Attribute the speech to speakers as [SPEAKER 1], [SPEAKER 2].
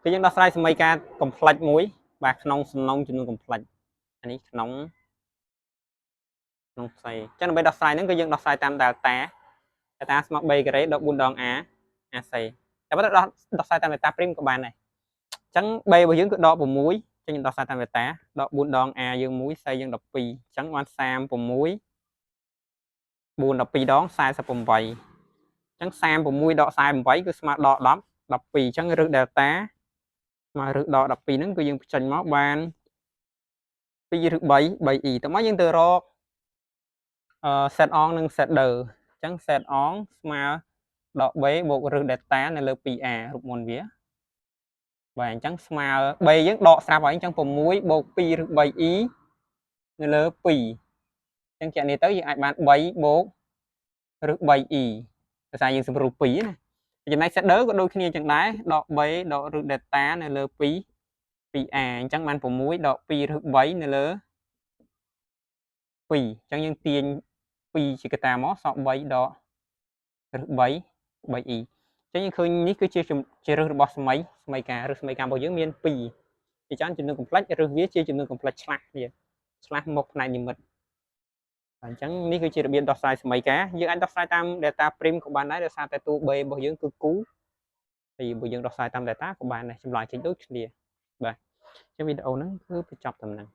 [SPEAKER 1] គឺយើងដោះស្រាយសមីការកំ plex មួយបាទក្នុងសំណុំចំនួនកំ plex អានេះក្នុងផ្ទៃចឹងដើម្បីដោះស្រាយហ្នឹងគឺយើងដោះស្រាយតាម delta ស្មើ3ការ៉េដក4ដង a ac តែបើដោះស្រាយតាម delta prim ក៏បានដែរអញ្ចឹង b របស់យើងគឺដក6ចឹងយើងដោះស្រាយតាម delta ដក4ដង a យើង1 c យើង12អញ្ចឹងបាន36 4 12ដង48អញ្ចឹង36ដក48គឺស្មើដក10 12អញ្ចឹងរឹស delta ស្មើរឹសដក12ហ្នឹងគឺយើងបញ្ចេញមកបាន2ឬ3 3e តើមកយើងទៅរកset on និង set der អញ្ចឹង set on ស្មើដក b បូករឹស delta នៅលើ 2a រូបមន្តវាបាទអញ្ចឹងស្មើ b យើងដកស្រាប់ហើយអញ្ចឹង6បូក2ឬ 3e នៅលើ2អញ្ចឹងចាក់នេះទៅយើងអាចបាន3បូកឬ 3e ភាសាយើងសម្រួល2ណាចំណែក set der ក៏ដូចគ្នាអញ្ចឹងដែរដក b ដករឹស delta នៅលើ2a អញ្ចឹងបាន6ដក2ឬ3នៅលើ2អញ្ចឹងយើងទាញ2ជាកតាមកសល់3ដកឬ3 3e អញ្ចឹងយើងឃើញនេះគឺជារឹសរបស់សមីការរឹសសមីការរបស់យើងមាន2ជាច្រើនចំនួន complex រឹសវាជាចំនួន complex ឆ្លាស់វាឆ្លាស់មកផ្នែកនិមិត្តអញ្ចឹងនេះគឺជារបៀបដោះស្រាយសមីការយើងអាចដោះស្រាយតាម delta prim ក៏បានដែរដោយសារតែតួ b របស់យើងគឺគូហើយបើយើងដោះស្រាយតាម delta ក៏បានដែរចម្លើយចេញដូចគ្នាបាទអញ្ចឹងវីដេអូហ្នឹងគឺបញ្ចប់តែប៉ុណ្្នឹង